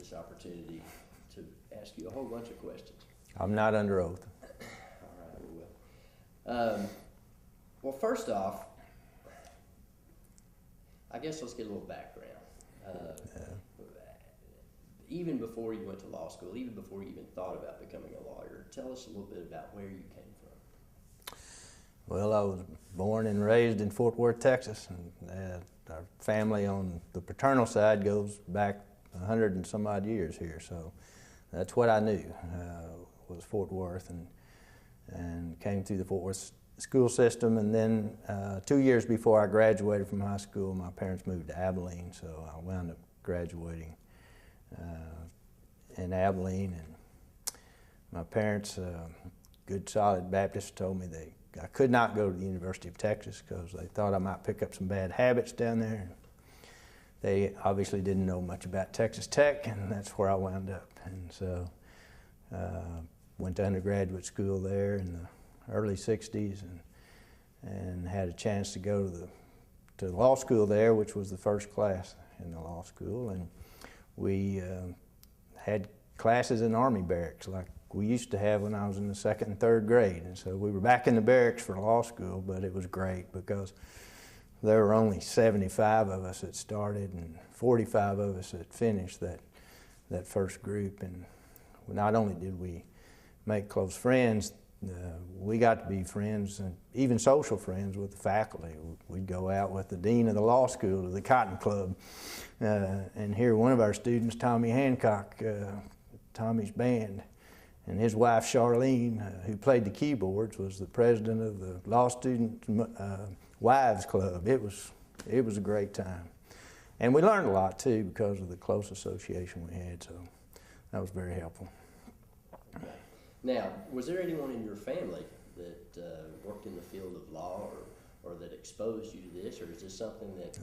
this opportunity to ask you a whole bunch of questions. I'm not under oath. All right, we will. Well, first off, I guess let's get a little background. Even before you went to law school, even before you even thought about becoming a lawyer, tell us a little bit about where you came from. Well, I was born and raised in Fort Worth, Texas, and our family on the paternal side goes back 100 and some odd years here, so that's what I knew, was Fort Worth, and came through the Fort Worth school system, and then 2 years before I graduated from high school, my parents moved to Abilene, so I wound up graduating in Abilene, and my parents, good solid Baptists, told me I could not go to the University of Texas because they thought I might pick up some bad habits down there. They obviously didn't know much about Texas Tech, and that's where I wound up. And so went to undergraduate school there in the early 60s and had a chance to go to law school there, which was the first class in the law school. And we had classes in Army barracks like we used to have when I was in the second and third grade. And so we were back in the barracks for law school, but it was great because there were only 75 of us that started and 45 of us that finished that first group. And not only did we make close friends, we got to be friends, and even social friends with the faculty. We'd go out with the dean of the law school to the Cotton Club and hear one of our students, Tommy Hancock, Tommy's band, and his wife Charlene, who played the keyboards, was the president of the Law Student Wives Club. It was a great time. And we learned a lot too because of the close association we had, so that was very helpful. Now, was there anyone in your family that worked in the field of law or that exposed you to this, or is this something that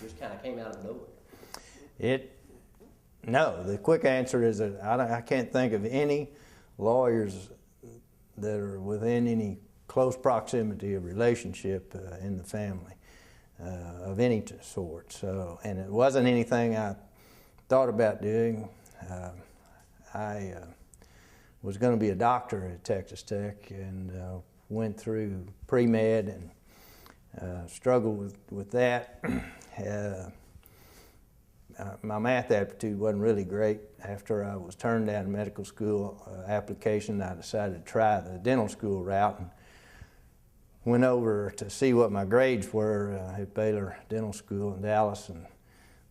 just kind of came out of nowhere? No, the quick answer is that I can't think of any lawyers that are within any close proximity of relationship in the family of any sort. So, and it wasn't anything I thought about doing. I was going to be a doctor at Texas Tech and went through pre-med and struggled with that. My math aptitude wasn't really great. After I was turned down a medical school application, I decided to try the dental school route and went over to see what my grades were at Baylor Dental School in Dallas, and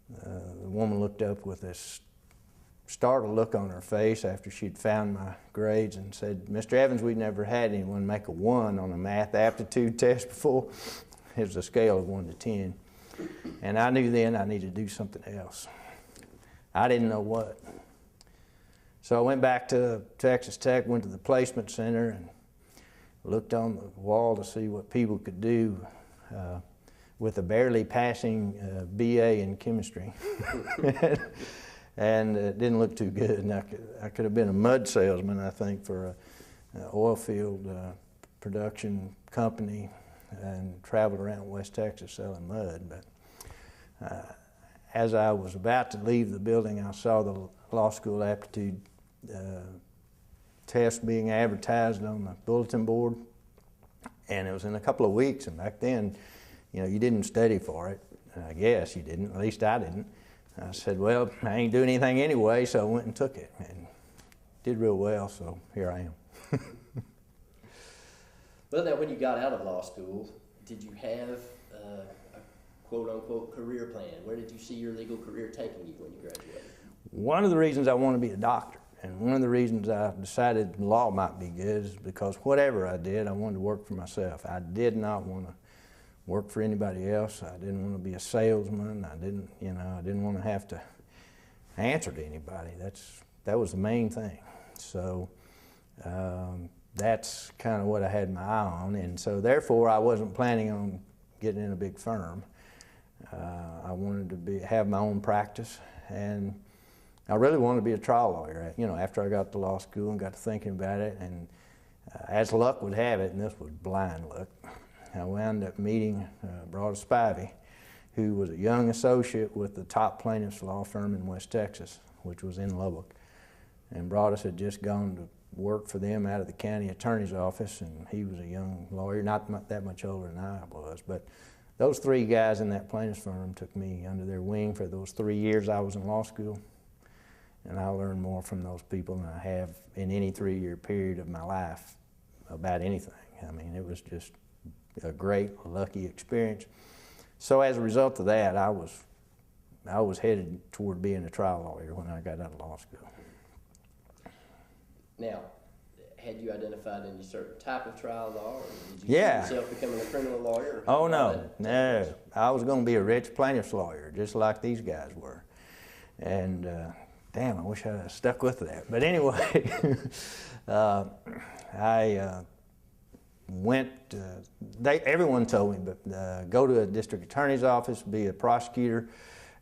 the woman looked up with this startled look on her face after she'd found my grades and said, "Mr. Evans, we've never had anyone make a 1 on a math aptitude test before." It was a scale of 1 to 10. And I knew then I needed to do something else. I didn't know what. So I went back to Texas Tech, went to the placement center, and looked on the wall to see what people could do with a barely passing BA in chemistry. And it didn't look too good. And I could have been a mud salesman, I think, for an oil field production company and traveled around West Texas selling mud. But as I was about to leave the building, I saw the law school aptitude test being advertised on the bulletin board, and it was in a couple of weeks. And back then, you know, you didn't study for it. I guess you didn't. At least I didn't. I said, well, I ain't doing anything anyway, so I went and took it and did real well. So here I am. Well, now, when you got out of law school, did you have a quote-unquote career plan? Where did you see your legal career taking you when you graduated? One of the reasons I wanted to be a doctor, and one of the reasons I decided law might be good, is because whatever I did, I wanted to work for myself. I did not want to work for anybody else. I didn't want to be a salesman. I didn't want to have to answer to anybody. That was the main thing. So that's kind of what I had my eye on, and so therefore I wasn't planning on getting in a big firm. I wanted to have my own practice, and I really wanted to be a trial lawyer. You know, after I got to law school and got to thinking about it, and as luck would have it, and this was blind luck, I wound up meeting Broad Spivey, who was a young associate with the top plaintiffs law firm in West Texas, which was in Lubbock. And Broadus had just gone to work for them out of the county attorney's office, and he was a young lawyer, not that much older than I was. But those three guys in that plaintiff's firm took me under their wing for those 3 years I was in law school. And I learned more from those people than I have in any 3-year period of my life about anything. I mean, it was just a great, lucky experience. So as a result of that, I was headed toward being a trial lawyer when I got out of law school. Now, had you identified any certain type of trial law, or did you see yourself becoming a criminal lawyer? Oh, no. I was going to be a rich plaintiff's lawyer, just like these guys were. And damn, I wish I had stuck with that. But anyway, I went, everyone told me, but go to a district attorney's office, be a prosecutor.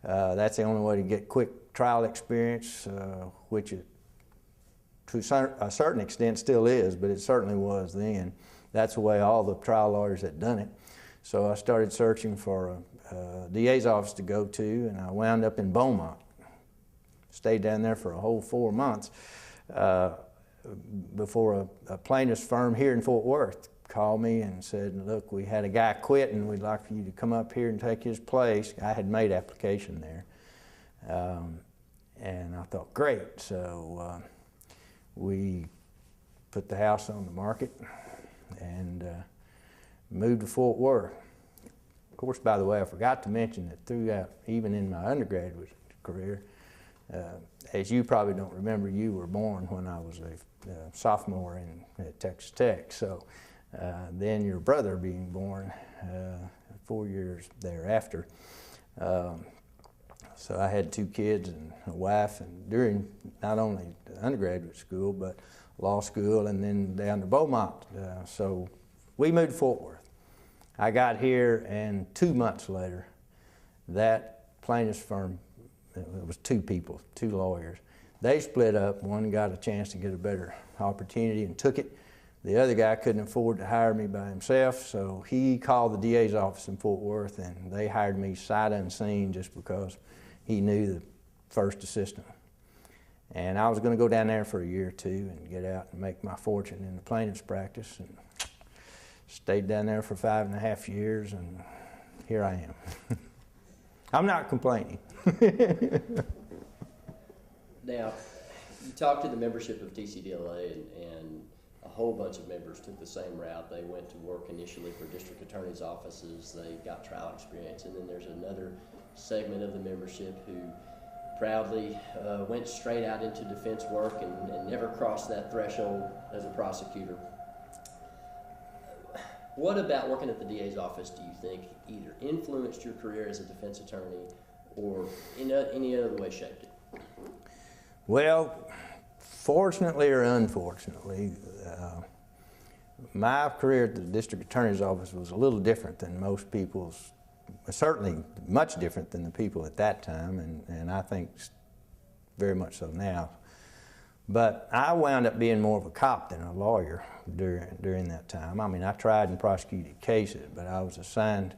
That's the only way to get quick trial experience, which it, to a certain extent still is, but it certainly was then. That's the way all the trial lawyers had done it. So I started searching for a DA's office to go to, and I wound up in Beaumont. Stayed down there for a whole 4 months before a plaintiff's firm here in Fort Worth called me and said, look, we had a guy quit and we'd like for you to come up here and take his place. I had made application there. And I thought, great. So we put the house on the market and moved to Fort Worth. Of course, by the way, I forgot to mention that throughout, even in my undergraduate career, as you probably don't remember, you were born when I was a sophomore at Texas Tech. So then your brother being born 4 years thereafter. So I had 2 kids and a wife, and during not only undergraduate school, but law school, and then down to Beaumont. So we moved to Fort Worth. I got here, and 2 months later, that plaintiff's firm, it was 2 people, 2 lawyers. They split up. One got a chance to get a better opportunity and took it. The other guy couldn't afford to hire me by himself, so he called the DA's office in Fort Worth, and they hired me sight unseen just because he knew the first assistant. And I was going to go down there for a year or 2 and get out and make my fortune in the plaintiff's practice, and stayed down there for 5.5 years, and here I am. I'm not complaining. Now, you talked to the membership of TCDLA, and a whole bunch of members took the same route. They went to work initially for district attorney's offices. They got trial experience, and then there's another segment of the membership who proudly went straight out into defense work and never crossed that threshold as a prosecutor. What about working at the DA's office do you think either influenced your career as a defense attorney or in any other way shaped it? Well, fortunately or unfortunately, my career at the district attorney's office was a little different than most people's, certainly much different than the people at that time, and I think very much so now. But I wound up being more of a cop than a lawyer during that time. I mean, I tried and prosecuted cases, but I was assigned,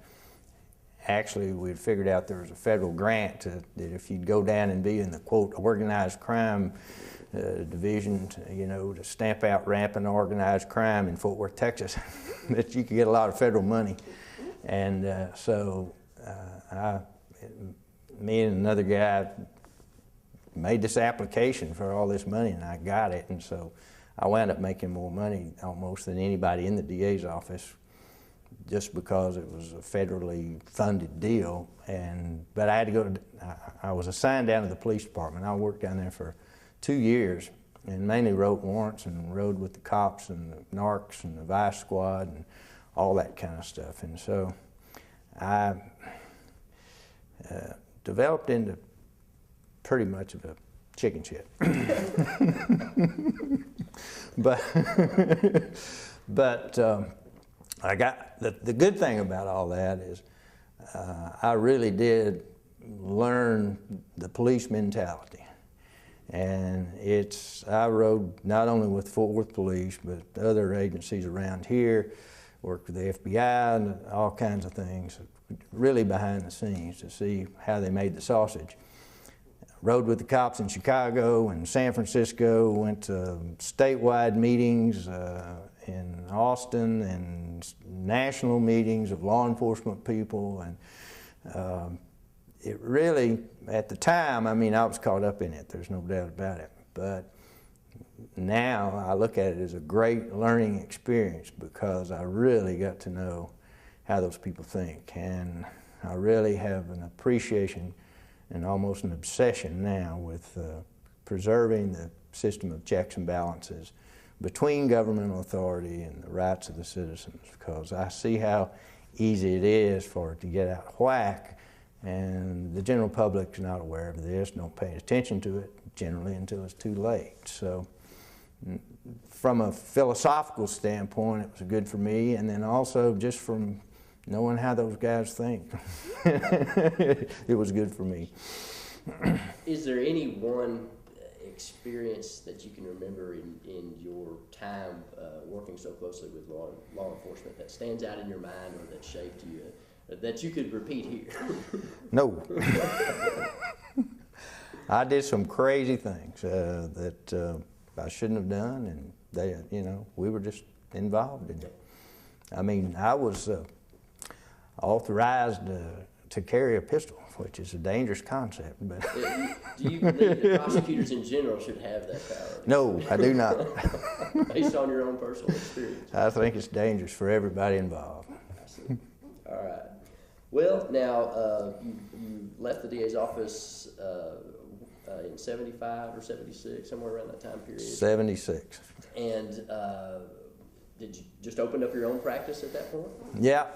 actually we'd figured out there was a federal grant that if you'd go down and be in the, quote, organized crime division, to stamp out rampant organized crime in Fort Worth, Texas, that you could get a lot of federal money. And me and another guy made this application for all this money, and I got it, and so I wound up making more money almost than anybody in the DA's office just because it was a federally funded deal. But I had to go to, I was assigned down to the police department. I worked down there for 2 years and mainly wrote warrants and rode with the cops and the narcs and the vice squad and all that kind of stuff. And so I developed into pretty much of a chicken shit. but I got, the good thing about all that is I really did learn the police mentality. And I rode not only with Fort Worth Police, but other agencies around here, worked with the FBI and all kinds of things, really behind the scenes to see how they made the sausage. rode with the cops in Chicago and San Francisco, went to statewide meetings in Austin and national meetings of law enforcement people. And it really, at the time, I mean, I was caught up in it, there's no doubt about it. But now I look at it as a great learning experience because I really got to know how those people think. And I really have an appreciation and almost an obsession now with preserving the system of checks and balances between governmental authority and the rights of the citizens, because I see how easy it is for it to get out of whack, and the general public is not aware of this, don't pay attention to it generally until it's too late. So from a philosophical standpoint, it was good for me, and then also just from knowing how those guys think, it was good for me. Is there any one experience that you can remember in your time working so closely with law enforcement that stands out in your mind or that shaped you, that you could repeat here? No. I did some crazy things that I shouldn't have done, and they, you know, we were just involved in it. I mean, I was authorized to carry a pistol, which is a dangerous concept. But do you believe that prosecutors in general should have that power? No, I do not. Based on your own personal experience? I think it's dangerous for everybody involved. I see. All right. Well, now, you left the DA's office in 75 or 76, somewhere around that time period? 76. And did you just open up your own practice at that point? Yeah.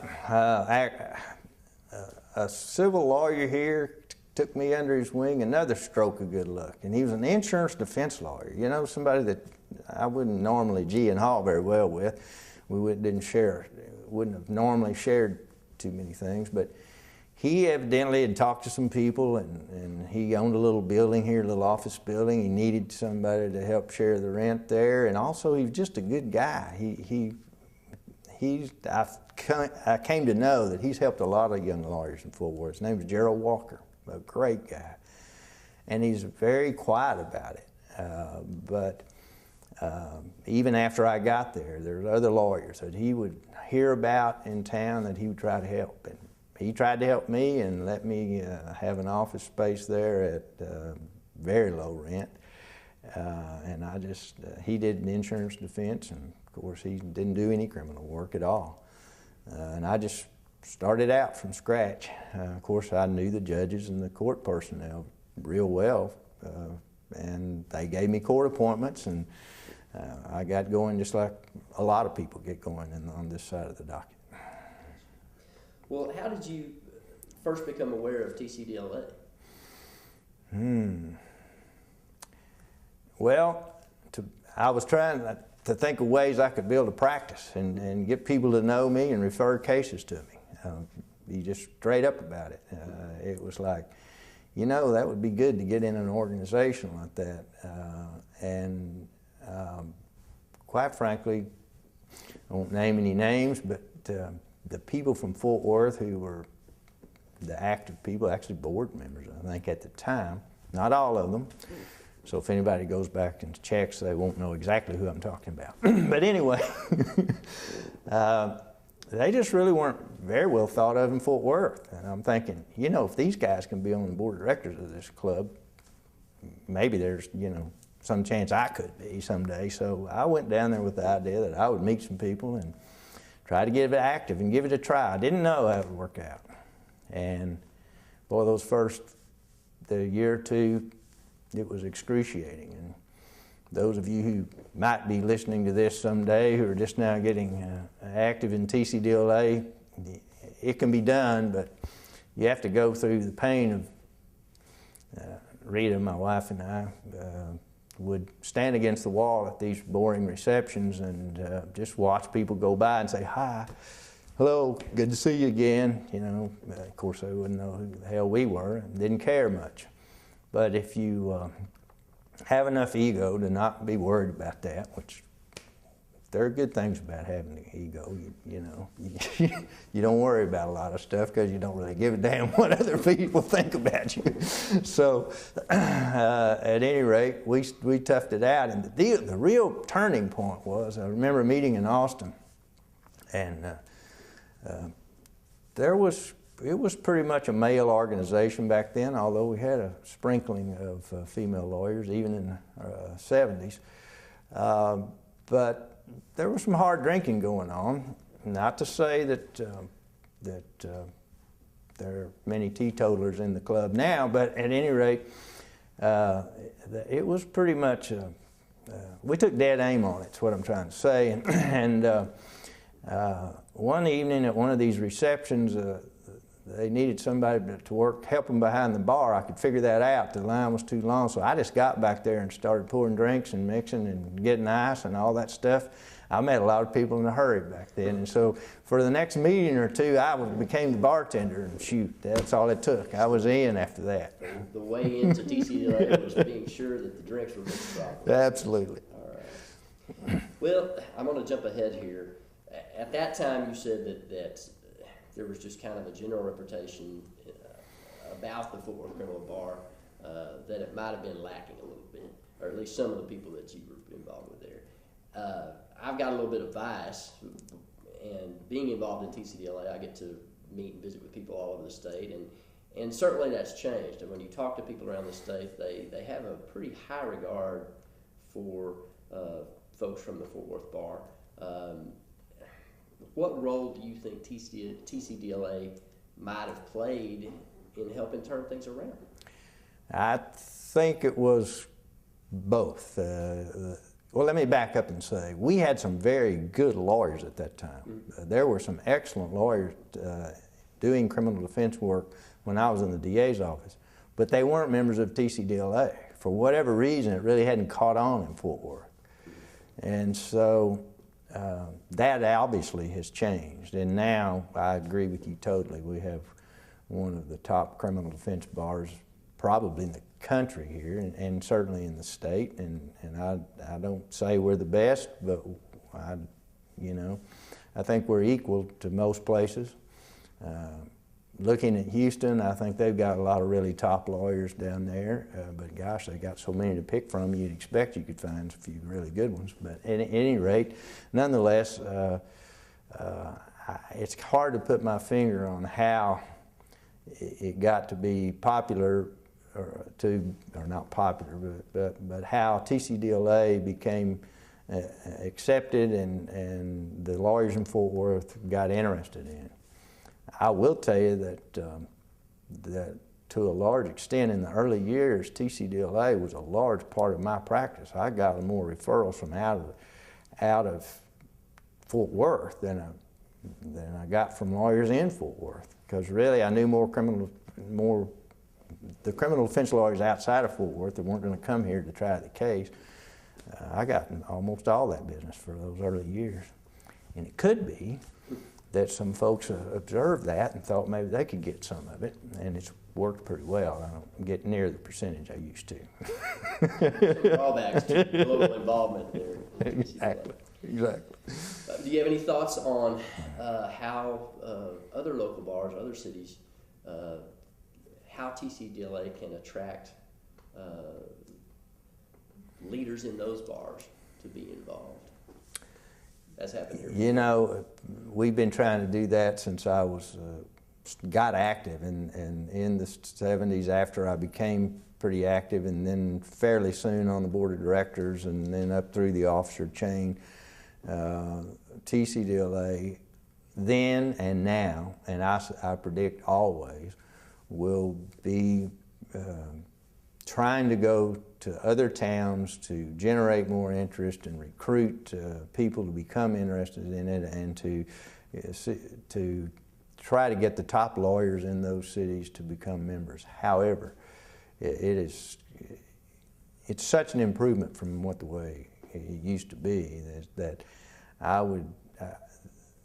A civil lawyer here took me under his wing, another stroke of good luck. And he was an insurance defense lawyer, you know, somebody that I wouldn't normally gee and haw very well with. We wouldn't have normally shared too many things, but he evidently had talked to some people, and he owned a little building here, a little office building. He needed somebody to help share the rent there, and also he was just a good guy. I came to know that he's helped a lot of young lawyers in Fort Worth. His name is Gerald Walker, a great guy, and he's very quiet about it. But even after I got there were other lawyers that he would hear about in town that he would try to help. And he tried to help me and let me have an office space there at very low rent. And he did an insurance defense, and of course he didn't do any criminal work at all. And I just started out from scratch. Of course I knew the judges and the court personnel real well, and they gave me court appointments, and I got going just like a lot of people get going on this side of the docket. Well, how did you first become aware of TCDLA? Well, I was trying to think of ways I could build a practice and get people to know me and refer cases to me. Be just straight up about it. It was like, you know, that would be good to get in an organization like that. And quite frankly, I won't name any names, but the people from Fort Worth who were the active people, actually board members, I think at the time, not all of them. So if anybody goes back and checks, they won't know exactly who I'm talking about. But anyway, they just really weren't very well thought of in Fort Worth. And I'm thinking, you know, if these guys can be on the board of directors of this club, maybe there's, you know, some chance I could be someday. So I went down there with the idea that I would meet some people and try to get it active and give it a try. I didn't know how it would work out. And boy, the year or two, it was excruciating. And those of you who might be listening to this someday who are just now getting active in TCDLA, it can be done, but you have to go through the pain of Rita, my wife, and I would stand against the wall at these boring receptions and just watch people go by and say, "Hi, hello, good to see you again." You know, of course they wouldn't know who the hell we were and didn't care much. But if you have enough ego to not be worried about that, which there are good things about having the ego. You know, you don't worry about a lot of stuff because you don't really give a damn what other people think about you. So, at any rate, we toughed it out. And the real turning point was, I remember a meeting in Austin, and it was pretty much a male organization back then, although we had a sprinkling of female lawyers, even in the 70s. But there was some hard drinking going on. Not to say that there are many teetotalers in the club now, but at any rate, it was pretty much, we took dead aim on it, that's what I'm trying to say. And one evening at one of these receptions, they needed somebody to help them behind the bar. I could figure that out. The line was too long, so I just got back there and started pouring drinks and mixing and getting ice and all that stuff. I met a lot of people in a hurry back then, and so for the next meeting or two, I became the bartender, and shoot, that's all it took. I was in after that. The way into TCDLA was being sure that the drinks were mixed properly. Absolutely. All right. Well, I'm going to jump ahead here. At that time, you said that there was just kind of a general reputation about the Fort Worth Criminal Bar that it might have been lacking a little bit, or at least some of the people that you were involved with there. I've got a little bit of bias, and being involved in TCDLA, I get to meet and visit with people all over the state, and certainly that's changed. And when you talk to people around the state, they have a pretty high regard for folks from the Fort Worth Bar. What role do you think TCDLA might have played in helping turn things around? I think it was both. Well, let me back up and say, we had some very good lawyers at that time. Mm-hmm. There were some excellent lawyers doing criminal defense work when I was in the DA's office, but they weren't members of TCDLA. For whatever reason, it really hadn't caught on in Fort Worth. And so that obviously has changed, and now I agree with you totally. We have one of the top criminal defense bars probably in the country here, and certainly in the state, and I don't say we're the best, but I think we're equal to most places. Looking at Houston, I think they've got a lot of really top lawyers down there, but gosh, they got so many to pick from, you'd expect you could find a few really good ones. But at any rate, nonetheless, it's hard to put my finger on how it got to be popular, or not popular, but how TCDLA became accepted and the lawyers in Fort Worth got interested in it. I will tell you that to a large extent in the early years, TCDLA was a large part of my practice. I got more referrals from out of Fort Worth than I got from lawyers in Fort Worth, because really I knew the criminal defense lawyers outside of Fort Worth that weren't going to come here to try the case. I got almost all that business for those early years. And it could be that some folks observed that and thought maybe they could get some of it, and it's worked pretty well. I don't get near the percentage I used to. Drawbacks to local involvement there. Exactly. Do you have any thoughts on how other local bars, other cities, how TCDLA can attract leaders in those bars to be involved? That's happened here. You know, we've been trying to do that since I got active, and in the 70s after I became pretty active, and then fairly soon on the board of directors, and then up through the officer chain. TCDLA then and now, and I predict always, will be trying to go to other towns to generate more interest and recruit people to become interested in it, and to try to get the top lawyers in those cities to become members. However, it's such an improvement from the way it used to be that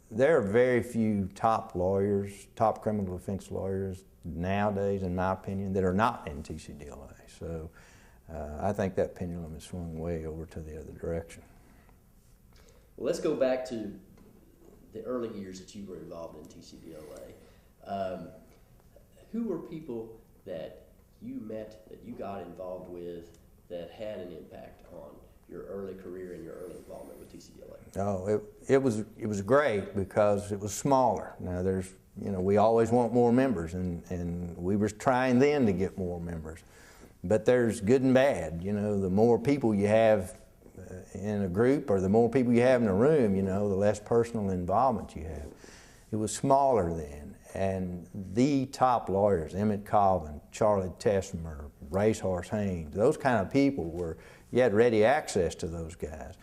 there are very few top lawyers, top criminal defense lawyers nowadays, in my opinion, that are not in TCDLA. So I think that pendulum has swung way over to the other direction. Well, let's go back to the early years that you were involved in TCDLA. Who were people that you met, that you got involved with, that had an impact on your early career and your early involvement with TCDLA? Oh, it was great because it was smaller. Now we always want more members, and we were trying then to get more members. But there's good and bad. The more people you have in a group, or the more people you have in a room, the less personal involvement you have. It was smaller then, and the top lawyers, Emmett Colvin, Charlie Tessmer, Racehorse Haynes, those kind of people you had ready access to those guys.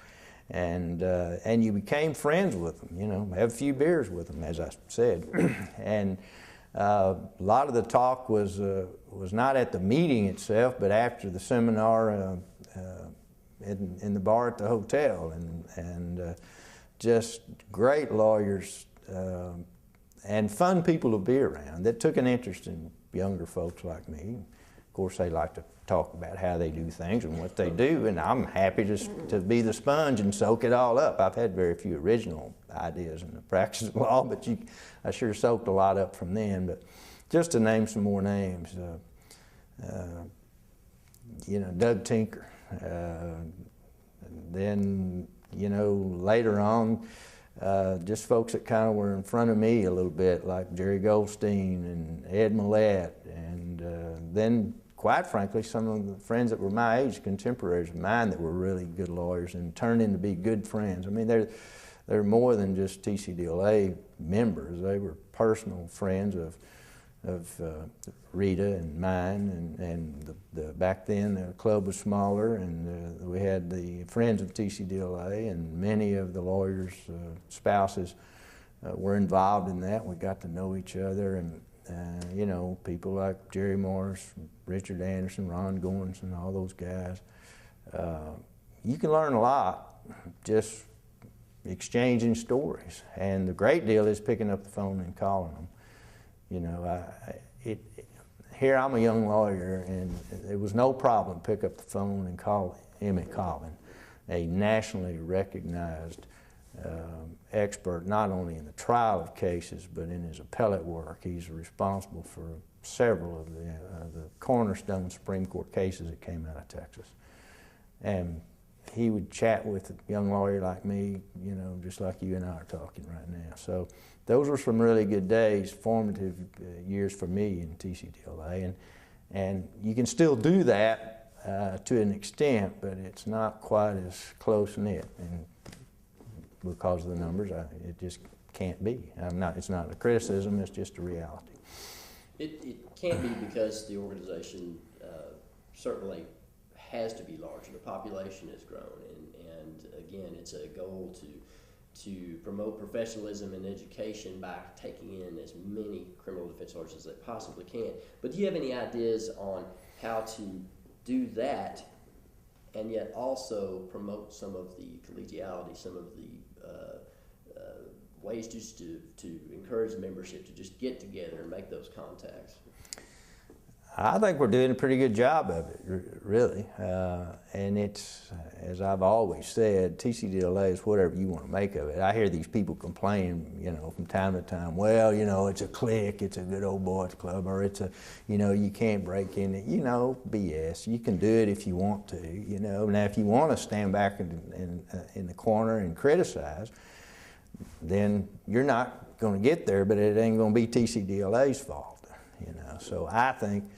And you became friends with them, have a few beers with them, as I said. And a lot of the talk was not at the meeting itself, but after the seminar in the bar at the hotel, and just great lawyers and fun people to be around that took an interest in younger folks like me. Of course, they like to talk about how they do things and what they do, and I'm happy to be the sponge and soak it all up. I've had very few original ideas in the practice of law, but I sure soaked a lot up from them. But just to name some more names, Doug Tinker. Then, later on, just folks that kind of were in front of me a little bit, like Jerry Goldstein and Ed Millett, and then, quite frankly, some of the friends that were my age, contemporaries of mine, that were really good lawyers and turned into be good friends. I mean, they're more than just TCDLA members. They were personal friends of Rita and mine, and back then the club was smaller, and we had the Friends of TCDLA, and many of the lawyers' spouses were involved in that. We got to know each other, and people like Jerry Morris, Richard Anderson, Ron Gorinson, all those guys. You can learn a lot just exchanging stories, and the great deal is picking up the phone and calling them. Here I'm a young lawyer, and there was no problem to pick up the phone and call Emmett Colvin, a nationally recognized expert not only in the trial of cases but in his appellate work. He's responsible for several of the cornerstone Supreme Court cases that came out of Texas. And he would chat with a young lawyer like me, just like you and I are talking right now. So those were some really good days, formative years for me in TCDLA. And you can still do that to an extent, but it's not quite as close-knit. And because of the numbers, it just can't be. It's not a criticism, it's just a reality. It can't be because the organization certainly has to be larger. The population has grown, and again, it's a goal to promote professionalism and education by taking in as many criminal defense lawyers as they possibly can. But do you have any ideas on how to do that and yet also promote some of the collegiality, some of the ways just to encourage membership to just get together and make those contacts? I think we're doing a pretty good job of it, really. And it's, as I've always said, TCDLA is whatever you want to make of it. I hear these people complain, from time to time, well, it's a clique, it's a good old boys club, or it's a, you can't break in it. BS. You can do it if you want to, Now, if you want to stand back in the corner and criticize, then you're not going to get there, but it ain't going to be TCDLA's fault. So I think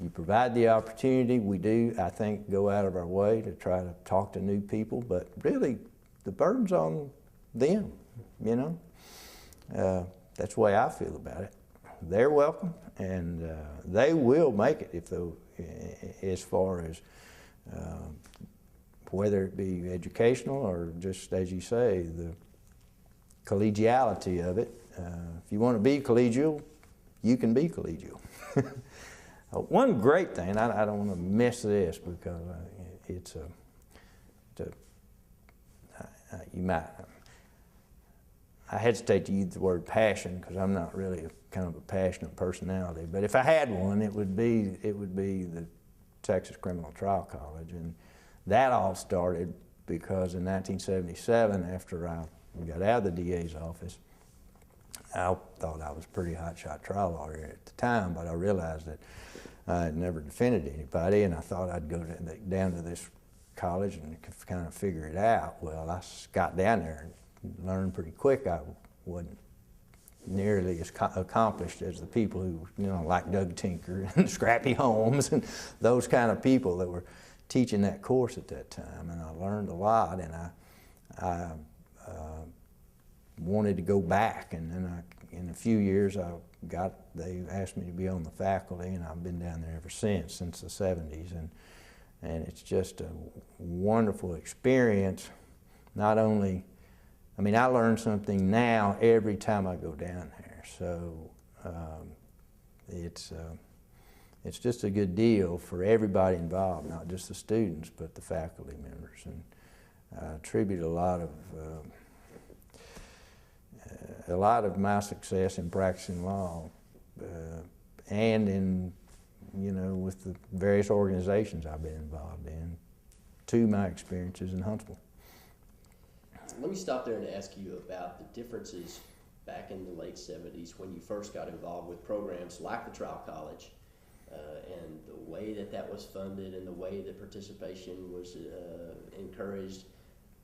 you provide the opportunity. We do, I think, go out of our way to try to talk to new people, but really the burden's on them, That's the way I feel about it. They're welcome, and they will make it as far as whether it be educational or just, as you say, the collegiality of it. If you want to be collegial, you can be collegial. One great thing, I don't want to miss this because I hesitate to use the word passion because I'm not really kind of a passionate personality, but if I had one, it would be the Texas Criminal Trial College, and that all started because in 1977, after I got out of the DA's office, I thought I was a pretty hotshot trial lawyer at the time, but I realized that I had never defended anybody, and I thought I'd go down to this college and kind of figure it out. Well, I got down there and learned pretty quick I wasn't nearly as accomplished as the people who, like Doug Tinker and Scrappy Holmes and those kind of people that were teaching that course at that time. And I learned a lot, and I wanted to go back. And then in a few years, they asked me to be on the faculty, and I've been down there ever since the 70s. And it's just a wonderful experience. Not only, I learn something now every time I go down there. So it's just a good deal for everybody involved, not just the students, but the faculty members. And I attribute a lot of my success in practicing law and in, with the various organizations I've been involved in, to my experiences in Huntsville. Let me stop there and ask you about the differences back in the late 70s when you first got involved with programs like the Trial College and the way that was funded and the way that participation was encouraged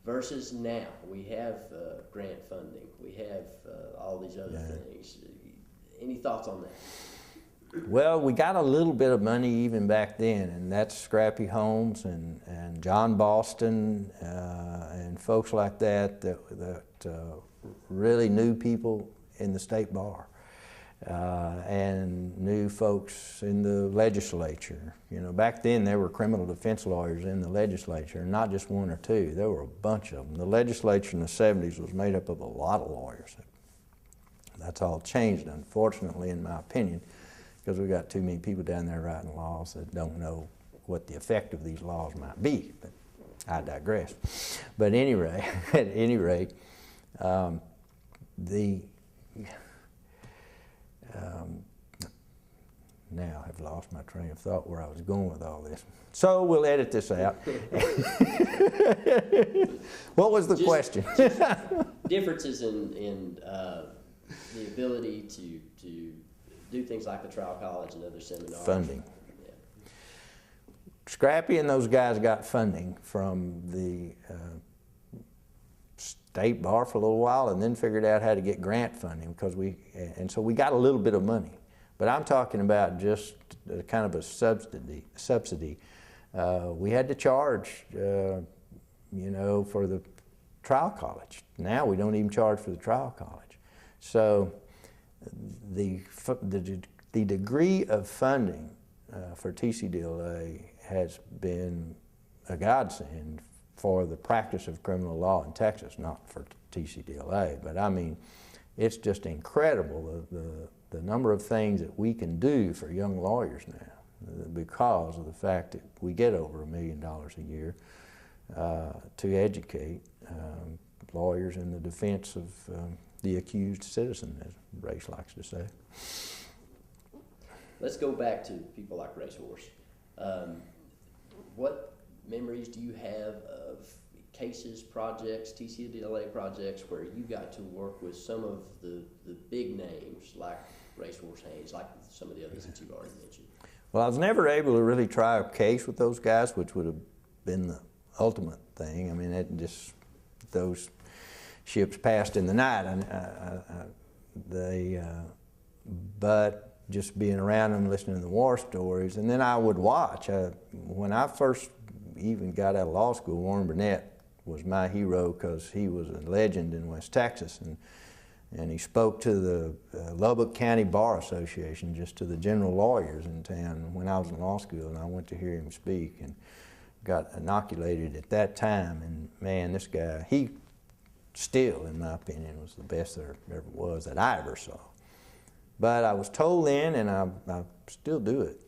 versus now. We have grant funding, we have all these other things. Any thoughts on that? Well, we got a little bit of money even back then, and that's Scrappy Holmes and John Boston and folks like that really knew people in the state bar and knew folks in the legislature. Back then there were criminal defense lawyers in the legislature, and not just one or two. There were a bunch of them. The legislature in the 70s was made up of a lot of lawyers. That's all changed, unfortunately, in my opinion, because we've got too many people down there writing laws that don't know what the effect of these laws might be. But I digress. But at any rate, now I've lost my train of thought where I was going with all this. So we'll edit this out. What was the question? Differences in the ability to do things like the Trial College and other seminars. Funding. Yeah. Scrappy and those guys got funding from the state bar for a little while, and then figured out how to get grant funding so we got a little bit of money. But I'm talking about just kind of a subsidy. We had to charge, for the Trial College. Now we don't even charge for the Trial College. So the degree of funding for TCDLA has been a godsend for the practice of criminal law in Texas, not for TCDLA, but it's just incredible the number of things that we can do for young lawyers now because of the fact that we get over $1 million a year to educate lawyers in the defense of the accused citizen, as Race likes to say. Let's go back to people like Racehorse. What memories do you have of cases, projects, TCDLA projects, where you got to work with some of the big names like Racehorse Haynes, like some of the others that you've already mentioned? Well, I was never able to really try a case with those guys, which would have been the ultimate thing. Those ships passed in the night. But just being around them, listening to the war stories, and then I would watch. When I first even got out of law school, Warren Burnett was my hero because he was a legend in West Texas, and he spoke to the Lubbock County Bar Association, just to the general lawyers in town when I was in law school, and I went to hear him speak and got inoculated at that time. And man, this guy, he still, in my opinion, was the best there ever was that I ever saw. But I was told then, and I still do it,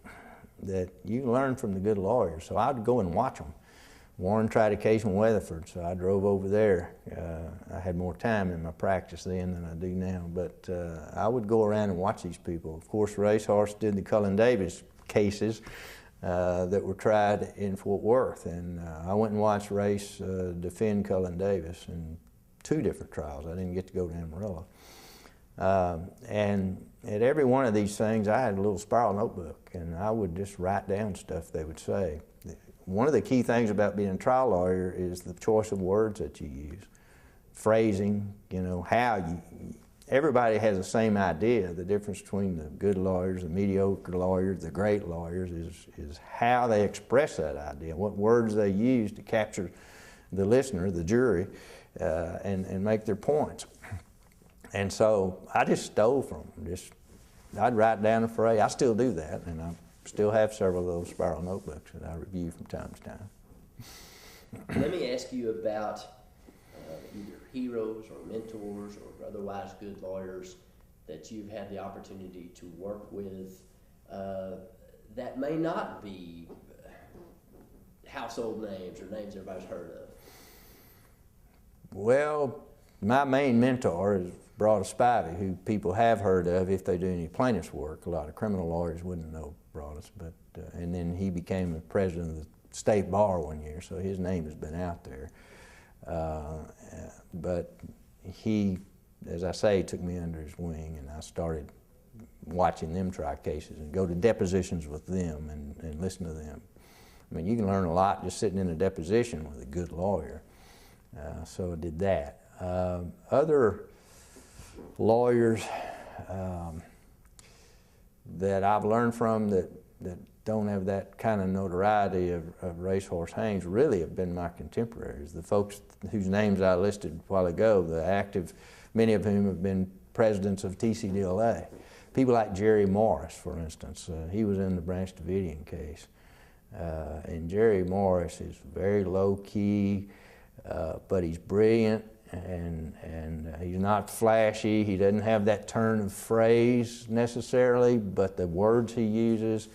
that you learn from the good lawyers. So I'd go and watch them. Warren tried a case in Weatherford, so I drove over there. I had more time in my practice then than I do now, but I would go around and watch these people. Of course, Racehorse did the Cullen Davis cases, that were tried in Fort Worth. And I went and watched a race defend Cullen Davis in 2 different trials. I didn't get to go to Amarillo. And at every one of these things, I had a little spiral notebook, and I would just write down stuff they would say. One of the key things about being a trial lawyer is the choice of words that you use, phrasing, you know, how you, everybody has the same idea. The difference between the good lawyers, the mediocre lawyers, the great lawyers is how they express that idea, what words they use to capture the listener, the jury, and make their points. And so I just stole from them. I'd write down a phrase. I still do that, and I still have several of those spiral notebooks that I review from time to time. Let me ask you about either heroes or mentors or otherwise good lawyers that you've had the opportunity to work with that may not be household names or names everybody's heard of. Well, my main mentor is Broadus Spivey, who people have heard of if they do any plaintiff's work. A lot of criminal lawyers wouldn't know Broadus, but and then he became the president of the state bar one year, so his name has been out there. But he, as I say, took me under his wing, and I started watching them try cases and go to depositions with them and listen to them. I mean, you can learn a lot just sitting in a deposition with a good lawyer. So I did that. Other lawyers that I've learned from that don't have that kind of notoriety of Racehorse Haynes really have been my contemporaries. The folks whose names I listed a while ago, the active, many of whom have been presidents of TCDLA. People like Jerry Morris, for instance. He was in the Branch Davidian case. And Jerry Morris is very low-key, but he's brilliant, and he's not flashy. He doesn't have that turn of phrase necessarily, but the words he uses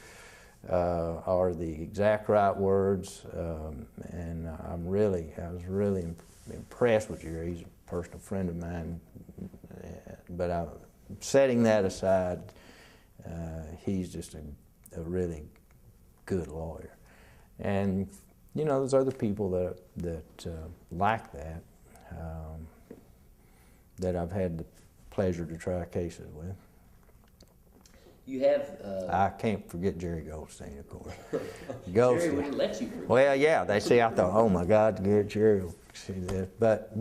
are the exact right words. And I was really impressed with Jerry. He's a personal friend of mine. But setting that aside, he's just a really good lawyer. And you know, there's other people that like that, that I've had the pleasure to try cases with. You have... I can't forget Jerry Goldstein, of course. Jerry wouldn't let you forget. Well, yeah, they see, I thought, oh my God, Jerry will see this. But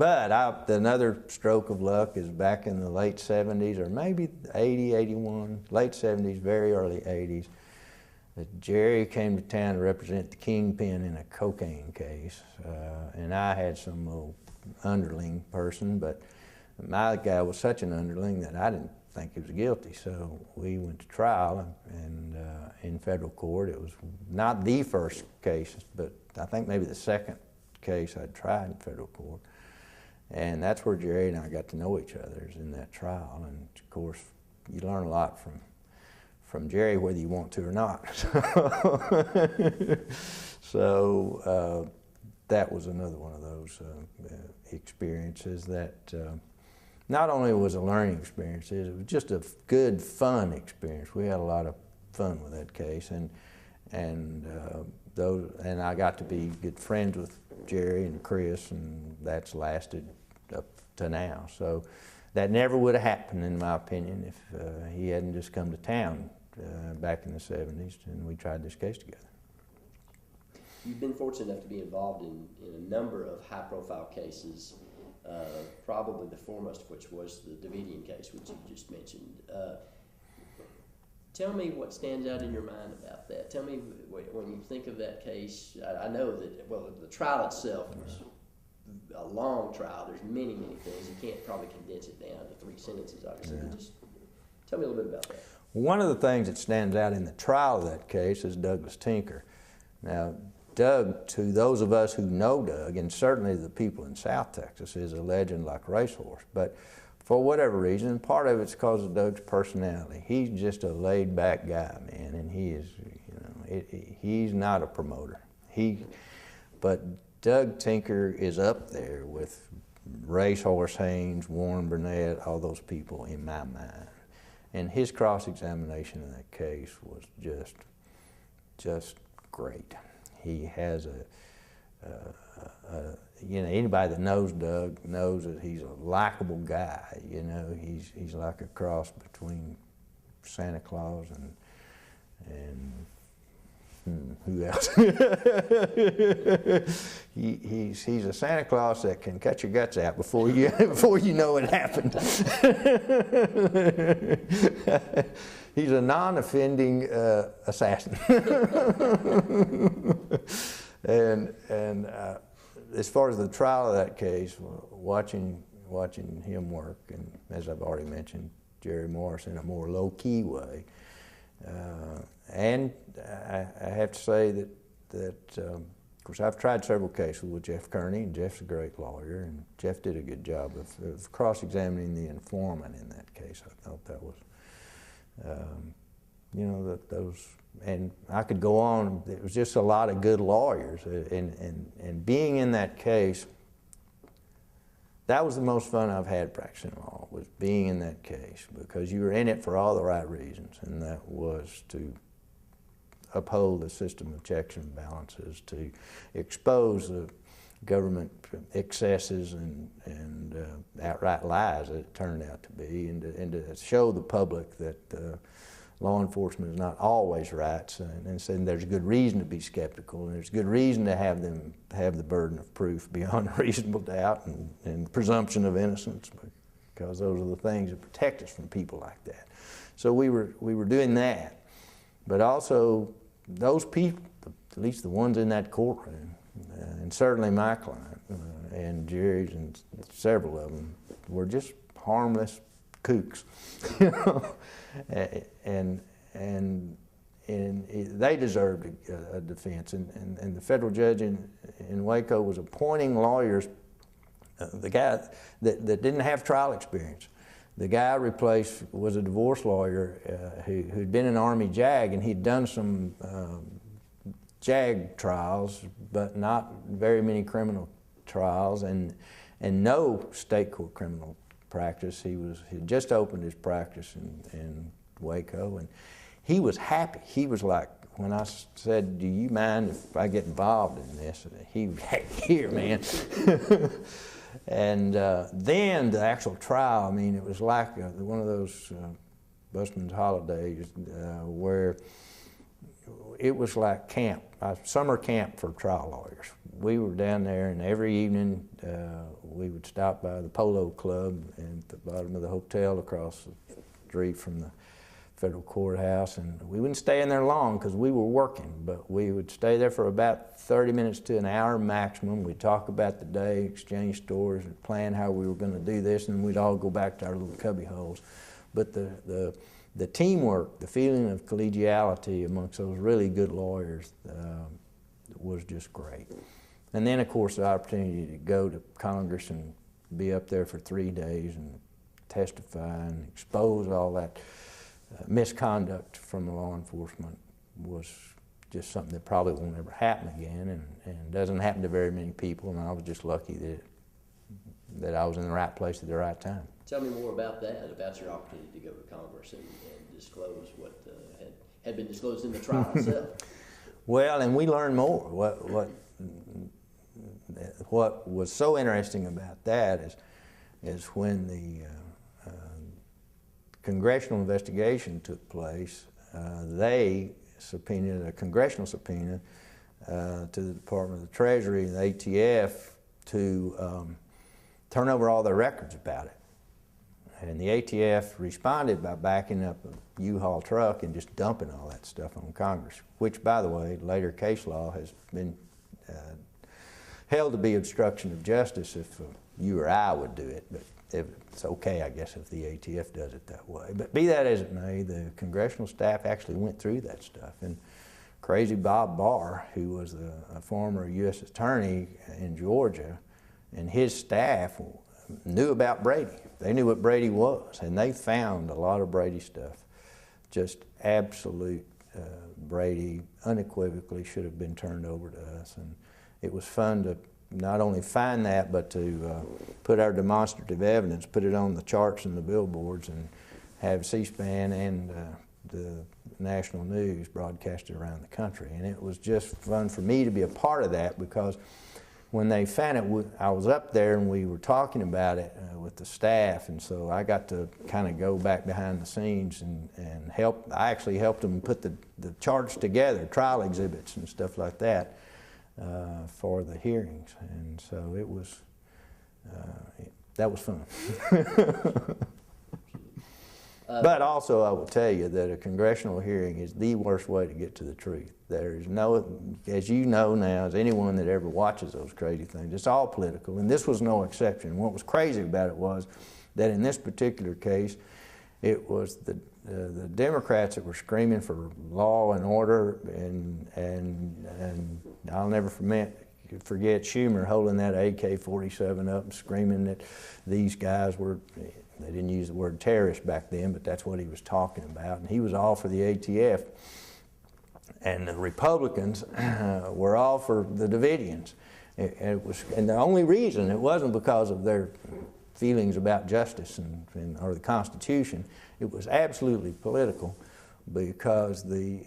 another stroke of luck is back in the late 70s, or maybe 80, 81, late 70s, very early 80s. That Jerry came to town to represent the kingpin in a cocaine case, and I had some little underling person, but my guy was such an underling that I didn't think he was guilty. So we went to trial, and in federal court. It was not the first case, but I think maybe the second case I'd tried in federal court. And that's where Jerry and I got to know each other, is in that trial. And of course, you learn a lot from Jerry, whether you want to or not. So that was another one of those experiences that not only was a learning experience, it was just a good, fun experience. We had a lot of fun with that case, and I got to be good friends with Jerry and Chris, and that's lasted up to now. So that never would have happened, in my opinion, if he hadn't just come to town back in the 70s, and we tried this case together. You've been fortunate enough to be involved in a number of high-profile cases, probably the foremost of which was the Davidian case, which you just mentioned. Tell me what stands out in your mind about that. Tell me, when you think of that case, I know that, well, the trial itself was a long trial. There's many, many things. You can't probably condense it down to 3 sentences, obviously, but just tell me a little bit about that. One of the things that stands out in the trial of that case is Douglas Tinker. Now, Doug, to those of us who know Doug, and certainly the people in South Texas, is a legend like Racehorse. But for whatever reason, part of it's because of Doug's personality. He's just a laid-back guy, man, and he is, he's not a promoter. But Doug Tinker is up there with Racehorse Haynes, Warren Burnett, all those people in my mind. And his cross-examination in that case was just great. He has anybody that knows Doug knows that he's a likable guy. You know, he's like a cross between Santa Claus and who else? He's a Santa Claus that can cut your guts out before you know it happened. He's a non-offending assassin. and as far as the trial of that case, watching him work, and as I've already mentioned, Jerry Morris in a more low-key way. And I have to say that of course, I've tried several cases with Jeff Kearney, and Jeff's a great lawyer, and Jeff did a good job of cross-examining the informant in that case. I thought that was, those, and I could go on. It was just a lot of good lawyers, and being in that case, that was the most fun I've had practicing law, was being in that case, because you were in it for all the right reasons, and that was to uphold the system of checks and balances, to expose the government excesses and outright lies that it turned out to be, and to show the public that law enforcement is not always right, and there's good reason to be skeptical, and there's good reason to have them have the burden of proof beyond a reasonable doubt and presumption of innocence, because those are the things that protect us from people like that. So we were doing that, but also those people, at least the ones in that courtroom, and certainly my client and Jerry's and several of them, were just harmless kooks, you know, and they deserved a defense. And the federal judge in Waco was appointing lawyers. The guy that didn't have trial experience. The guy I replaced was a divorce lawyer who'd been in Army JAG, and he'd done some JAG trials, but not very many criminal trials, and no state court criminal practice. He just opened his practice in Waco, and he was happy. He was like, when I said, "Do you mind if I get involved in this?" He was, "Hey, here, man." And then the actual trial, I mean, it was like one of those busman's holidays where it was like camp, summer camp for trial lawyers. We were down there, and every evening we would stop by the Polo Club at the bottom of the hotel across the street from the federal courthouse, and we wouldn't stay in there long because we were working, but we would stay there for about 30 minutes to an hour maximum. We'd talk about the day, exchange stories, and plan how we were going to do this, and we'd all go back to our little cubby holes. But the teamwork, the feeling of collegiality amongst those really good lawyers was just great. And then, of course, the opportunity to go to Congress and be up there for 3 days and testify and expose all that misconduct from the law enforcement was just something that probably won't ever happen again, and doesn't happen to very many people, and I was just lucky that I was in the right place at the right time. Tell me more about that, about your opportunity to go to Congress and disclose what had been disclosed in the trial itself. Well, and we learned more. What was so interesting about that is when the congressional investigation took place, they subpoenaed a congressional subpoena to the Department of the Treasury and the ATF to turn over all their records about it. And the ATF responded by backing up a U-Haul truck and just dumping all that stuff on Congress, which, by the way, later case law has been held to be obstruction of justice if you or I would do it. But it's okay, I guess, if the ATF does it that way. But be that as it may, the congressional staff actually went through that stuff. And crazy Bob Barr, who was a former U.S. attorney in Georgia, and his staff knew about Brady. They knew what Brady was, and they found a lot of Brady stuff. Just absolute Brady, unequivocally should have been turned over to us. And it was fun to not only find that, but to put our demonstrative evidence, put it on the charts and the billboards, and have C-SPAN and the national news broadcasted around the country. And it was just fun for me to be a part of that, because when they found it, I was up there and we were talking about it with the staff, and so I got to kind of go back behind the scenes and help. I actually helped them put the charts together, trial exhibits and stuff like that for the hearings, and so it was, that was fun. But also, I will tell you that a congressional hearing is the worst way to get to the truth. There is no, as you know now, as anyone that ever watches those crazy things, it's all political, and this was no exception. What was crazy about it was that in this particular case, it was the Democrats that were screaming for law and order, and I'll never forget Schumer holding that AK-47 up and screaming that these guys were, they didn't use the word terrorist back then, but that's what he was talking about. And he was all for the ATF. And the Republicans were all for the Davidians. And the only reason, it wasn't because of their feelings about justice or the Constitution. It was absolutely political, because the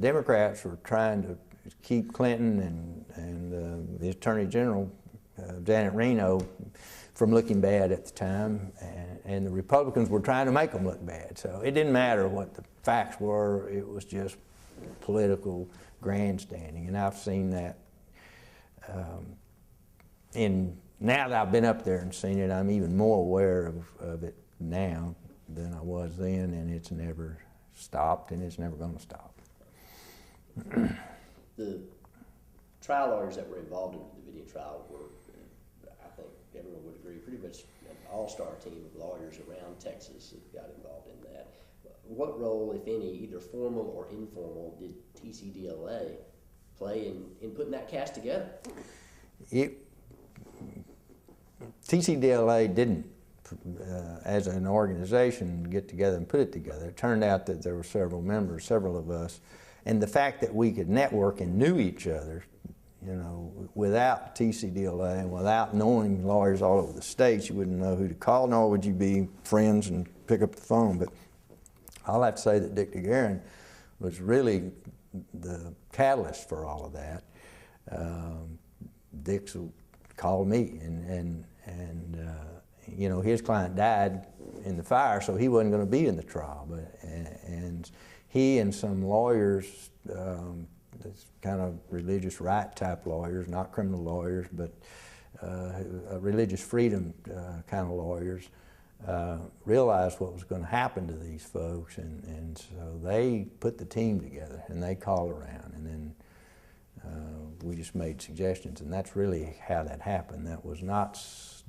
Democrats were trying to keep Clinton and the Attorney General, Janet Reno, from looking bad at the time, and the Republicans were trying to make them look bad. So it didn't matter what the facts were, it was just political grandstanding. And I've seen that now that I've been up there and seen it, I'm even more aware of it now than I was then, and it's never stopped, and it's never going to stop. The trial lawyers that were involved in the Davidian trial were, I think everyone would agree, pretty much an all-star team of lawyers around Texas that got involved in that. What role, if any, either formal or informal, did TCDLA play in putting that cast together? TCDLA didn't, as an organization, get together and put it together. It turned out that there were several members, several of us, and the fact that we could network and knew each other, you know, without TCDLA and without knowing lawyers all over the states, you wouldn't know who to call, nor would you be friends and pick up the phone. But I'll have to say that Dick DeGuerin was really the catalyst for all of that. Dick's called me, and you know, his client died in the fire, so he wasn't going to be in the trial. But and he and some lawyers, kind of religious right type lawyers, not criminal lawyers, but religious freedom kind of lawyers, realized what was going to happen to these folks, and so they put the team together and they called around, and then we just made suggestions, and that's really how that happened. That was not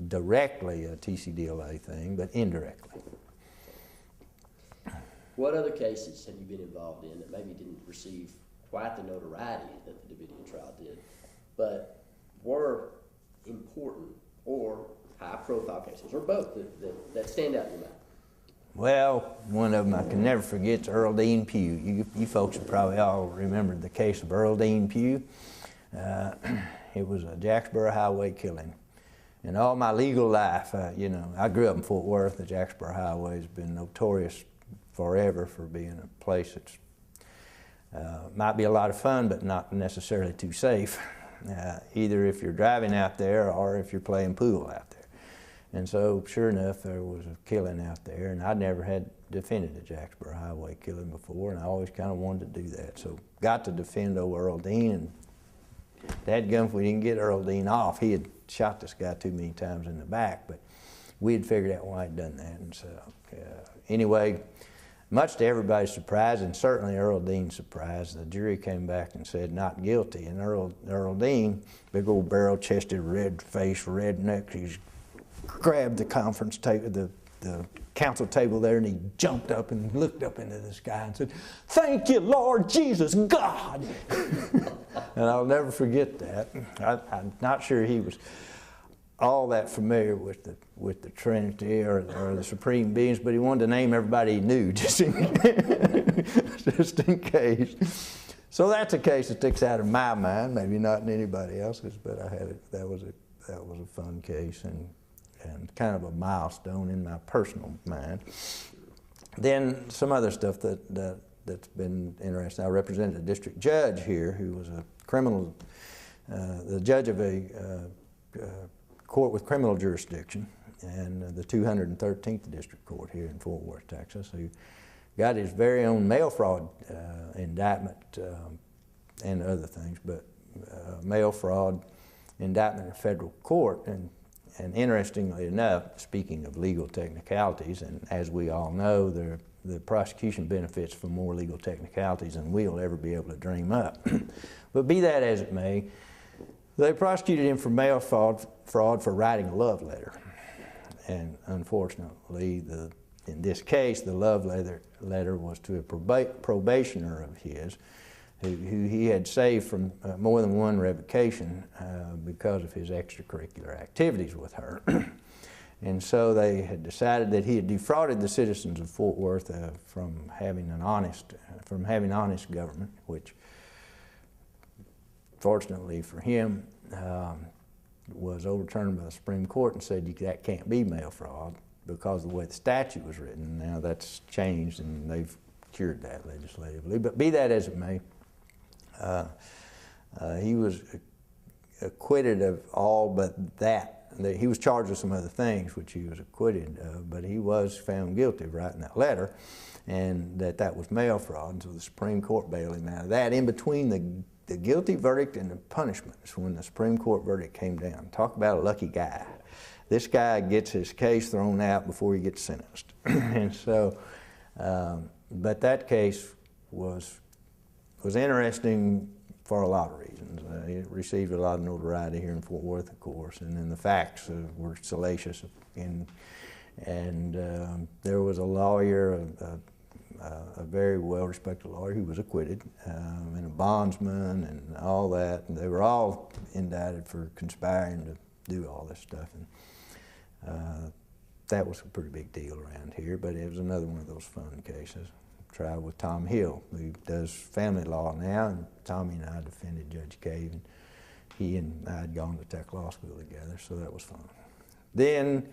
directly a TCDLA thing, but indirectly. What other cases have you been involved in that maybe didn't receive quite the notoriety that the Davidian trial did, but were important or high-profile cases, or both, that stand out in your mind? Well, one of them I can never forget is Earl Dean Pugh. You folks have probably all remembered the case of Earl Dean Pugh. It was a Jacksboro Highway killing. And all my legal life, you know, I grew up in Fort Worth. The Jacksboro Highway has been notorious forever for being a place that's might be a lot of fun, but not necessarily too safe, either if you're driving out there or if you're playing pool out there. And so, sure enough, there was a killing out there, and I never had defended a Jacksboro Highway killing before, and I always kind of wanted to do that. So, got to defend old Earl Dean, and dadgum, if we didn't get Earl Dean off, he had shot this guy too many times in the back, but we had figured out why he'd done that. And so, anyway, much to everybody's surprise, and certainly Earl Dean's surprise, the jury came back and said not guilty. And Earl Dean, big old barrel-chested, red-faced redneck, he's grabbed the conference table, the council table there, and he jumped up and looked up into the sky and said, "Thank you, Lord Jesus, God." And I'll never forget that. I'm not sure he was all that familiar with the Trinity or the Supreme Beings, but he wanted to name everybody he knew just in case. So that's a case that sticks out of my mind, maybe not in anybody else's, but I had it. That was a fun case and kind of a milestone in my personal mind. Then some other stuff that's been interesting. I represented a district judge here who was a criminal, the judge of a court with criminal jurisdiction, and the 213th District Court here in Fort Worth, Texas, who got his very own mail fraud indictment and other things, but mail fraud indictment in federal court. And interestingly enough, speaking of legal technicalities, and as we all know, the prosecution benefits from more legal technicalities than we'll ever be able to dream up. But be that as it may, they prosecuted him for mail fraud for writing a love letter. And unfortunately, in this case, the love letter was to a probationer of his who he had saved from more than one revocation because of his extracurricular activities with her. And so they had decided that he had defrauded the citizens of Fort Worth from having honest government, which fortunately for him was overturned by the Supreme Court and said that can't be mail fraud because of the way the statute was written. Now that's changed and they've cured that legislatively. But be that as it may, he was acquitted of all but that. He was charged with some other things, which he was acquitted of, but he was found guilty of writing that letter, and that was mail fraud, and so the Supreme Court bailed him out of that. In between the guilty verdict and the punishments, when the Supreme Court verdict came down, talk about a lucky guy. This guy gets his case thrown out before he gets sentenced. And so, but that case was interesting for a lot of reasons. It received a lot of notoriety here in Fort Worth, of course, and then the facts were salacious. And there was a lawyer, a very well-respected lawyer who was acquitted, and a bondsman and all that. And they were all indicted for conspiring to do all this stuff. And that was a pretty big deal around here, but it was another one of those fun cases. Trial with Tom Hill, who does family law now, and Tommy and I defended Judge Cave, and he and I had gone to Tech Law School together, so that was fun. Then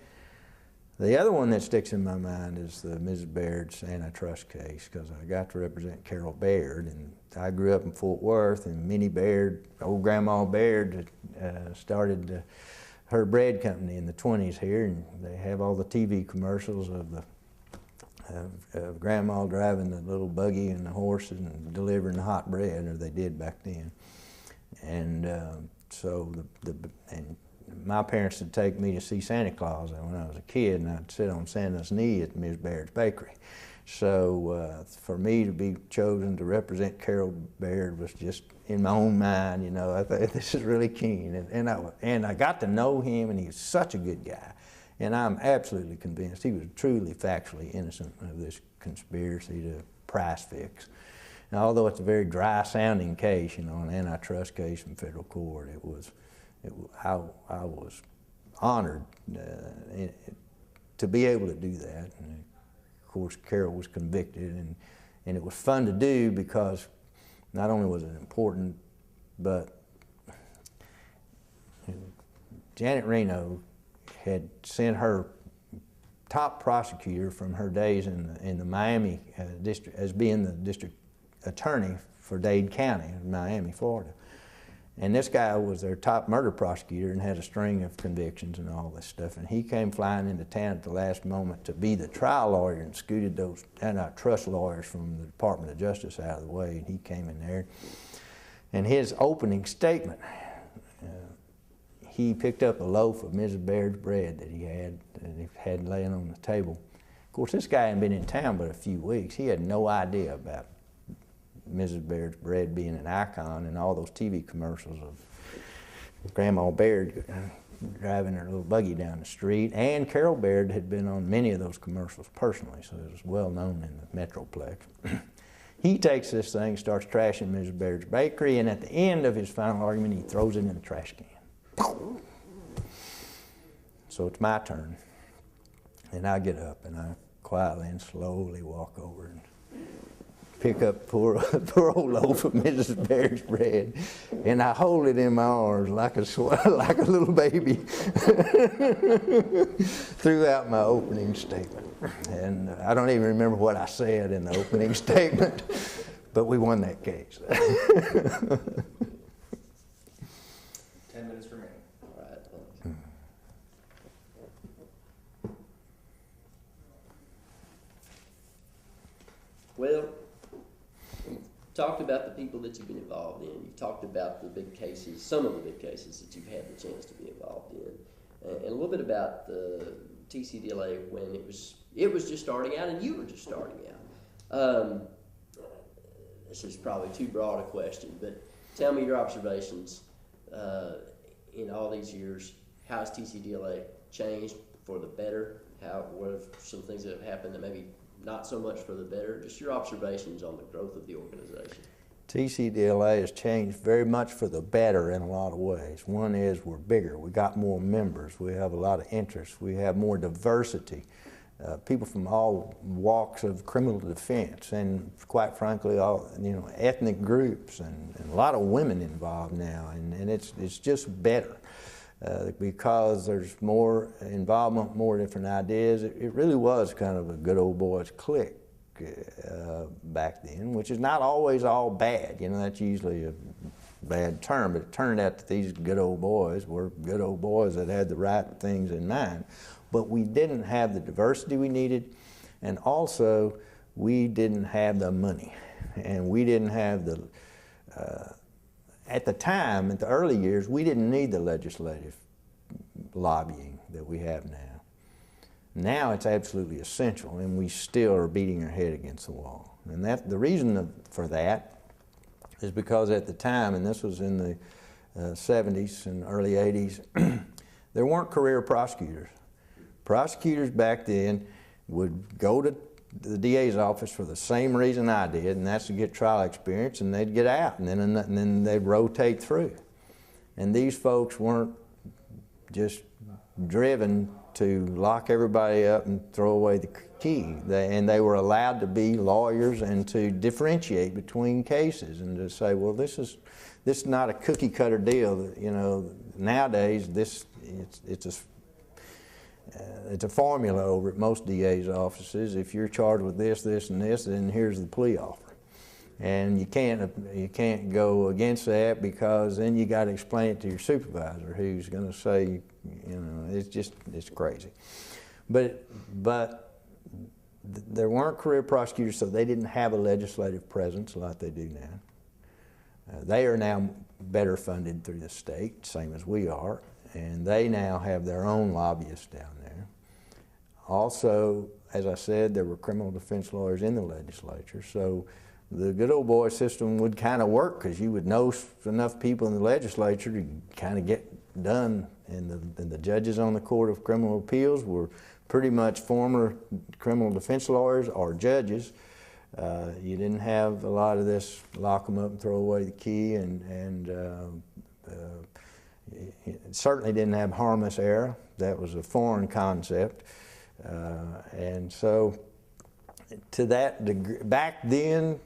the other one that sticks in my mind is the Mrs. Baird's antitrust case, because I got to represent Carol Baird, and I grew up in Fort Worth, and Minnie Baird, old Grandma Baird, started her bread company in the 20s here, and they have all the TV commercials of Grandma driving the little buggy and the horses and delivering the hot bread, or they did back then. And so and my parents would take me to see Santa Claus when I was a kid, and I'd sit on Santa's knee at Ms. Baird's Bakery. So for me to be chosen to represent Carol Baird was just in my own mind, you know, I thought this is really keen. And I got to know him, and he was such a good guy. And I'm absolutely convinced he was truly factually innocent of this conspiracy to price fix. Now, although it's a very dry sounding case, you know, an antitrust case in federal court, I was honored to be able to do that. And of course, Carol was convicted, and it was fun to do because not only was it important, but Janet Reno had sent her top prosecutor from her days in the Miami district as being the district attorney for Dade County in Miami, Florida. And this guy was their top murder prosecutor and had a string of convictions and all this stuff. And he came flying into town at the last moment to be the trial lawyer and scooted those antitrust lawyers from the Department of Justice out of the way. And he came in there. And his opening statement, he picked up a loaf of Mrs. Baird's bread that he had laying on the table. Of course, this guy hadn't been in town but a few weeks. He had no idea about Mrs. Baird's bread being an icon and all those TV commercials of Grandma Baird driving her little buggy down the street. And Carol Baird had been on many of those commercials personally, so it was well known in the Metroplex. He takes this thing, starts trashing Mrs. Baird's Bakery, and at the end of his final argument, he throws it in the trash can. So it's my turn, and I get up and I quietly and slowly walk over and pick up poor old loaf of Mrs. Baird's bread, and I hold it in my arms like a little baby throughout my opening statement. And I don't even remember what I said in the opening statement, but we won that case. 10 minutes remaining. All right, thanks. Well, you talked about the people that you've been involved in. You talked about the big cases, some of the big cases that you've had the chance to be involved in, and a little bit about the TCDLA when it was just starting out and you were just starting out. This is probably too broad a question, but tell me your observations in all these years. How has TCDLA changed for the better? What are some things that have happened that maybe not so much for the better? Just your observations on the growth of the organization. TCDLA has changed very much for the better in a lot of ways. One is we're bigger, we got more members, we have a lot of interests, we have more diversity. People from all walks of criminal defense, and quite frankly, all ethnic groups, and a lot of women involved now, and it's just better because there's more involvement, more different ideas. It really was kind of a good old boys clique back then, which is not always all bad. That's usually a bad term, but it turned out that these good old boys were good old boys that had the right things in mind. But we didn't have the diversity we needed, and also we didn't have the money, and we didn't have the, at the time, at the early years, we didn't need the legislative lobbying that we have now. Now it's absolutely essential, and we still are beating our head against the wall. And the reason for that is because at the time, and this was in the 70s and early 80s, there weren't career prosecutors. Prosecutors back then would go to the DA's office for the same reason I did, and that's to get trial experience, and they'd get out, and then they'd rotate through. And these folks weren't just driven to lock everybody up and throw away the key. And they were allowed to be lawyers and to differentiate between cases and to say, well, this is not a cookie cutter deal. Nowadays it's a formula over at most DA's offices. If you're charged with this, this, and this, then here's the plea offer. And you can't go against that, because then you got to explain it to your supervisor, who's going to say, it's crazy. But there weren't career prosecutors, so they didn't have a legislative presence like they do now. They are now better funded through the state, same as we are, and they now have their own lobbyists down there. Also, as I said, there were criminal defense lawyers in the legislature, so the good old boy system would kind of work, because you would know enough people in the legislature to kind of get done. And the judges on the Court of Criminal Appeals were pretty much former criminal defense lawyers or judges. You didn't have a lot of this lock them up and throw away the key, and it certainly didn't have harmless error. That was a foreign concept. And so to that degree, back then,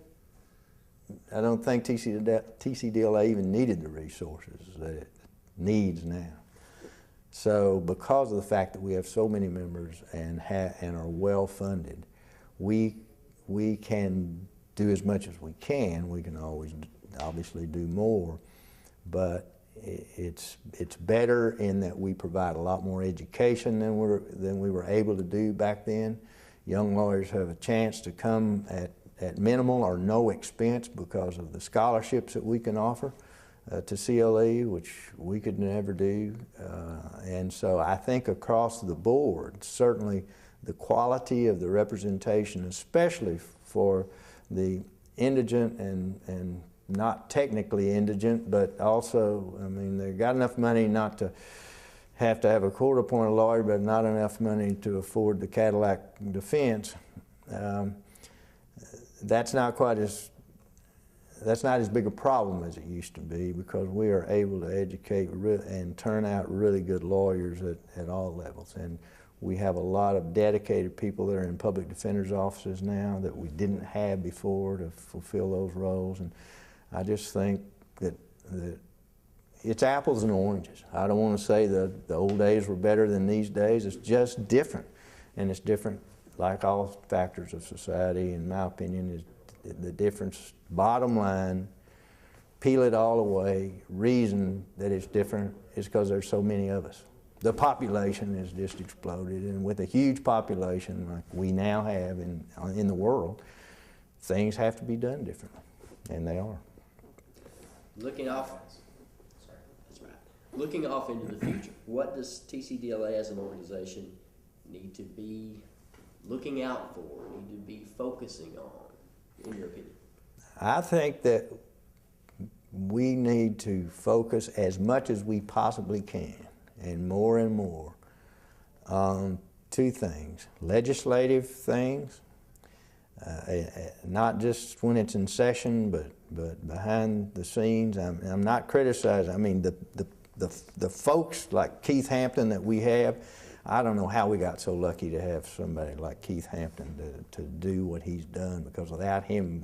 I don't think TCDLA even needed the resources that it needs now. So because of the fact that we have so many members and are well funded, we can do as much as we can. We can always obviously do more, but it's better in that we provide a lot more education than we were able to do back then. Young lawyers have a chance to come at minimal or no expense because of the scholarships that we can offer to CLE, which we could never do. And so I think across the board, certainly the quality of the representation, especially for the indigent and not technically indigent, but also, they got enough money not to have a court-appointed lawyer, but not enough money to afford the Cadillac defense. That's not as big a problem as it used to be, because we are able to educate and turn out really good lawyers at all levels. And we have a lot of dedicated people that are in public defenders' offices now that we didn't have before to fulfill those roles. And I just think that it's apples and oranges. I don't want to say that the old days were better than these days. It's just different. And it's different like all factors of society, in my opinion, is the difference. Bottom line, peel it all away, reason that it's different is because there's so many of us. The population has just exploded, and with a huge population like we now have in the world, things have to be done differently, and they are. Looking off, that's right. Looking off into the future, what does TCDLA as an organization need to be looking out for, need to be focusing on, in your opinion? I think that we need to focus as much as we possibly can, and more on two things: legislative things, not just when it's in session, but behind the scenes. I'm not criticizing. I mean, the folks like Keith Hampton that we have, I don't know how we got so lucky to have somebody like Keith Hampton to do what he's done, because without him,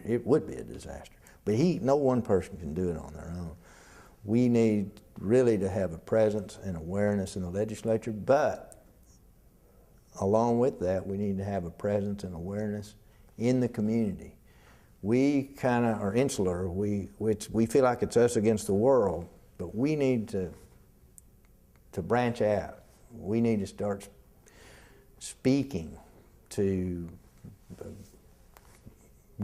it would be a disaster. But no one person can do it on their own. We need really to have a presence and awareness in the legislature, but along with that, we need to have a presence and awareness in the community. We kind of are insular. We feel like it's us against the world, but we need to branch out. We need to start speaking to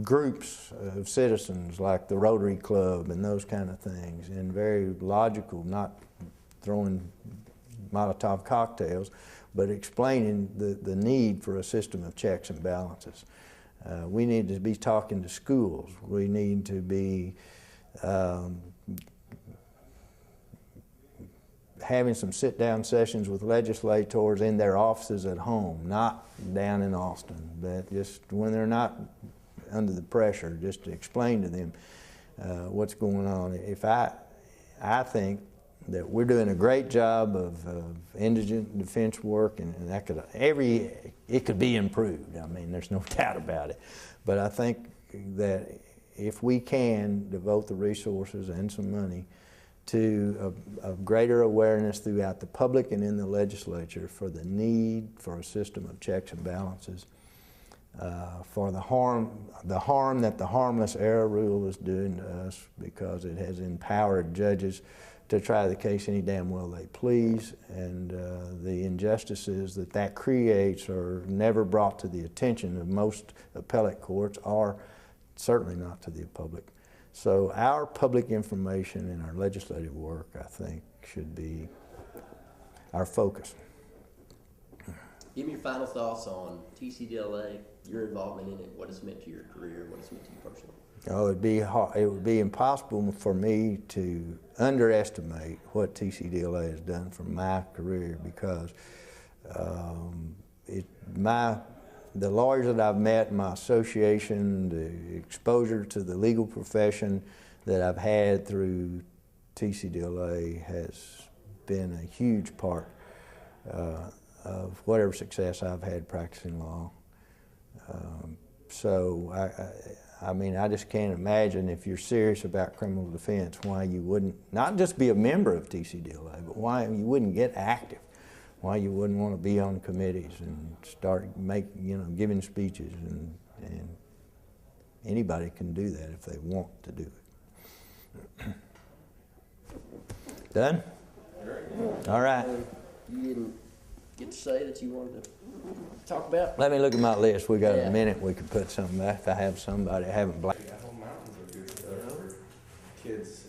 groups of citizens like the Rotary Club and those kind of things, and very logical, not throwing Molotov cocktails, but explaining the need for a system of checks and balances. We need to be talking to schools. We need to be having some sit-down sessions with legislators in their offices at home, not down in Austin, but just when they're not under the pressure, just to explain to them what's going on. I think that we're doing a great job of indigent defense work, and that it could be improved. I mean, there's no doubt about it. But I think that if we can devote the resources and some money to a greater awareness throughout the public and in the legislature for the need for a system of checks and balances, for the harm that the harmless error rule is doing to us, because it has empowered judges to try the case any damn well they please, and the injustices that creates are never brought to the attention of most appellate courts, or certainly not to the public. So our public information and our legislative work, I think, should be our focus. Give me your final thoughts on TCDLA, your involvement in it, what it's meant to your career, what it's meant to you personally. Oh, it would be impossible for me to underestimate what TCDLA has done for my career, because the lawyers that I've met, my association, the exposure to the legal profession that I've had through TCDLA has been a huge part of whatever success I've had practicing law. So I mean, I just can't imagine, if you're serious about criminal defense, why you wouldn't not just be a member of TCDLA, but why you wouldn't get active, why you wouldn't want to be on committees and start giving speeches, and anybody can do that if they want to do it. Done? All right. You didn't get to say that you wanted to talk about? Let me look at my list. We got a minute. We could put something back. If I have somebody, I haven't blanked. Apple Mountains are good for kids